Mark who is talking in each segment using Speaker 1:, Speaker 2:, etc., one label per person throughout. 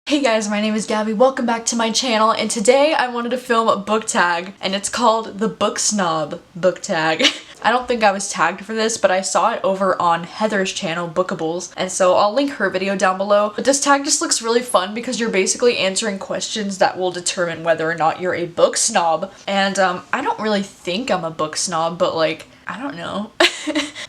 Speaker 1: Hey guys, my name is Gabby, welcome back to my channel, and today I wanted to film a book tag, and it's called the Book Snob book tag. I don't think I was tagged for this, but I saw it over on Heather's channel, Bookables, and so I'll link her video down below. But this tag just looks really fun because you're basically answering questions that will determine whether or not you're a book snob. And I don't really think I'm a book snob, but like, I don't know.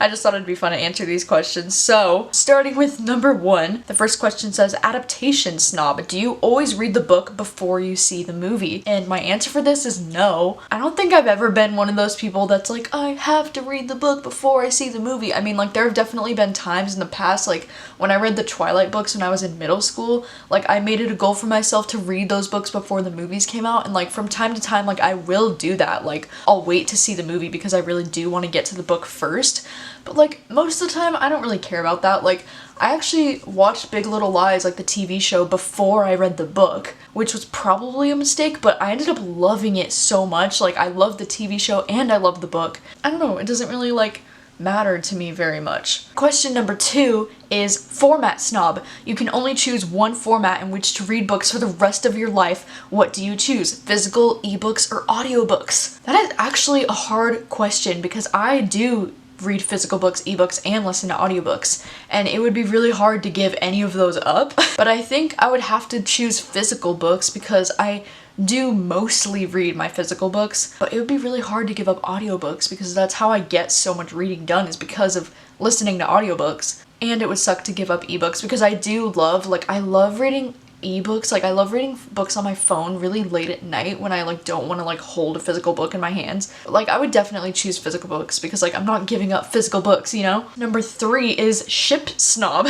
Speaker 1: I just thought it'd be fun to answer these questions. So, starting with number 1, the first question says, Adaptation Snob, do you always read the book before you see the movie? And my answer for this is no. I don't think I've ever been one of those people that's like, I have to read the book before I see the movie. I mean, like, there have definitely been times in the past, like, when I read the Twilight books when I was in middle school, like, I made it a goal for myself to read those books before the movies came out, and, like, from time to time, like, I will do that. Like, I'll wait to see the movie because I really do want to get to the book first. But like, most of the time, I don't really care about that. Like, I actually watched Big Little Lies, like the TV show, before I read the book, which was probably a mistake, but I ended up loving it so much. Like, I loved the TV show and I loved the book. I don't know, it doesn't really, like, matter to me very much. Question number 2 is format snob. You can only choose one format in which to read books for the rest of your life. What do you choose? Physical, ebooks, or audiobooks? That is actually a hard question because I do read physical books, ebooks, and listen to audiobooks, and it would be really hard to give any of those up. But I think I would have to choose physical books because I do mostly read my physical books, but it would be really hard to give up audiobooks because that's how I get so much reading done, is because of listening to audiobooks. And it would suck to give up ebooks because I do love, like, I love reading ebooks. Like, I love reading books on my phone really late at night when I like don't want to like hold a physical book in my hands. Like, I would definitely choose physical books because like I'm not giving up physical books, you know? Number 3 is ship snob.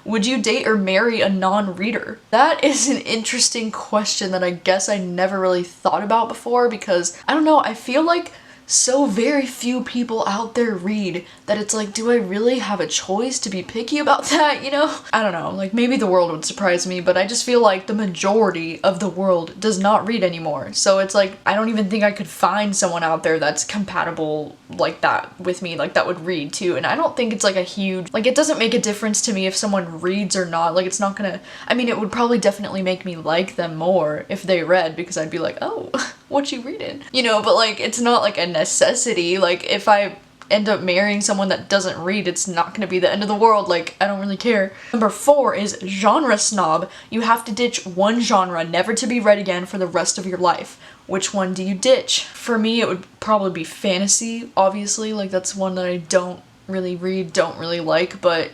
Speaker 1: Would you date or marry a non-reader? That is an interesting question that I guess I never really thought about before because I don't know, I feel like so very few people out there read that it's like, do I really have a choice to be picky about that, you know? I don't know, like maybe the world would surprise me, but I just feel like the majority of the world does not read anymore. So it's like, I don't even think I could find someone out there that's compatible like that with me, like that would read too. And I don't think it's like a huge, like it doesn't make a difference to me if someone reads or not. Like it's not gonna, I mean, it would probably definitely make me like them more if they read because I'd be like, oh, what you reading? You know, but like it's not like a necessity. Like if I end up marrying someone that doesn't read, it's not gonna be the end of the world. Like, I don't really care. Number 4 is genre snob. You have to ditch one genre, never to be read again for the rest of your life. Which one do you ditch? For me, it would probably be fantasy, obviously. Like, that's one that I don't really read, don't really like, but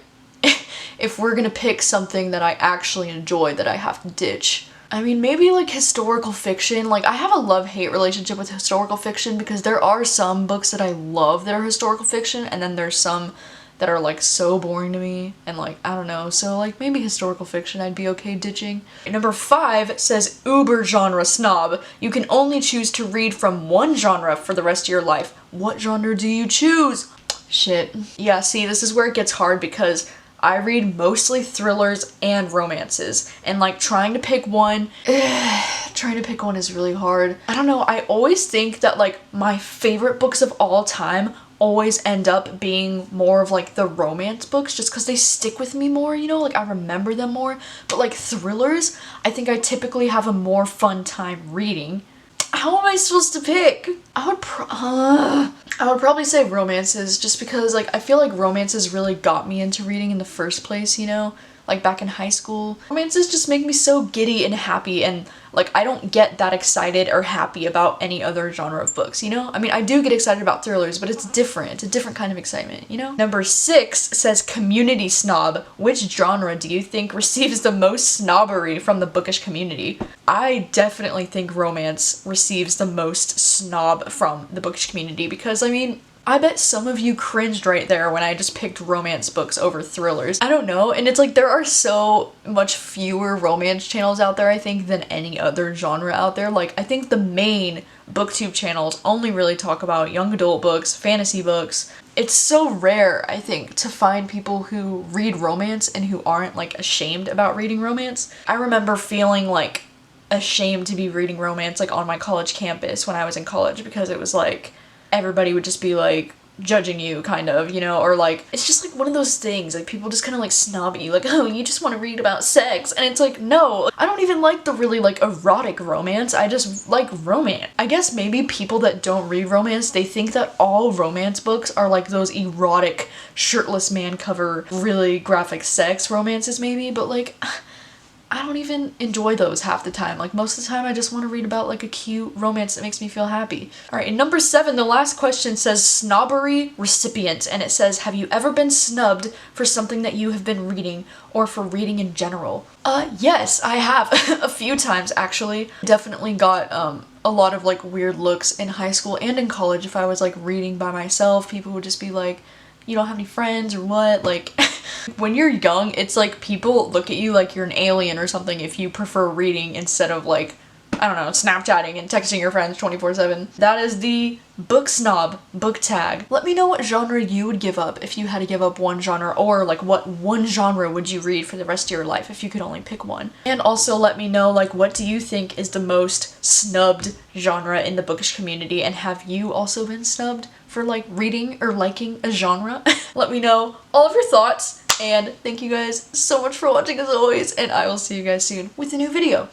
Speaker 1: if we're gonna pick something that I actually enjoy that I have to ditch, I mean, maybe like historical fiction. Like, I have a love-hate relationship with historical fiction because there are some books that I love that are historical fiction, and then there's some that are like so boring to me, and like, I don't know, so like maybe historical fiction I'd be okay ditching. Number 5 says uber genre snob. You can only choose to read from one genre for the rest of your life. What genre do you choose? Shit. Yeah, see, this is where it gets hard because I read mostly thrillers and romances, and like trying to pick one is really hard. I don't know, I always think that like my favorite books of all time always end up being more of like the romance books just because they stick with me more, you know, like I remember them more. But like thrillers, I think I typically have a more fun time reading. How am I supposed to pick? I would probably say romances just because like I feel like romances really got me into reading in the first place, you know? Like back in high school. Romances just make me so giddy and happy, and like I don't get that excited or happy about any other genre of books, you know? I mean, I do get excited about thrillers, but it's different. It's a different kind of excitement, you know? Number 6 says community snob. Which genre do you think receives the most snobbery from the bookish community? I definitely think romance receives the most snob from the bookish community because, I mean, I bet some of you cringed right there when I just picked romance books over thrillers. I don't know, and it's like there are so much fewer romance channels out there, I think, than any other genre out there. Like, I think the main booktube channels only really talk about young adult books, fantasy books. It's so rare, I think, to find people who read romance and who aren't like ashamed about reading romance. I remember feeling like ashamed to be reading romance like on my college campus when I was in college because it was like everybody would just be like, judging you, kind of, you know, or like, it's just like one of those things, like people just kind of like snob you, like, oh, you just want to read about sex, and it's like, no, I don't even like the really like erotic romance, I just like romance. I guess maybe people that don't read romance, they think that all romance books are like those erotic, shirtless man cover, really graphic sex romances maybe, but like, I don't even enjoy those half the time. Like most of the time I just want to read about like a cute romance that makes me feel happy. Alright, and number 7, the last question says Snobbery Recipient, and it says, have you ever been snubbed for something that you have been reading or for reading in general? Yes, I have a few times actually. Definitely got a lot of like weird looks in high school and in college. If I was like reading by myself, people would just be like, you don't have any friends or what? Like when you're young, it's like people look at you like you're an alien or something if you prefer reading instead of like, I don't know, Snapchatting and texting your friends 24/7. That is the book snob book tag. Let me know what genre you would give up if you had to give up one genre, or like what one genre would you read for the rest of your life if you could only pick one. And also let me know, like, what do you think is the most snubbed genre in the bookish community, and have you also been snubbed for like reading or liking a genre? Let me know all of your thoughts, and thank you guys so much for watching as always, and I will see you guys soon with a new video.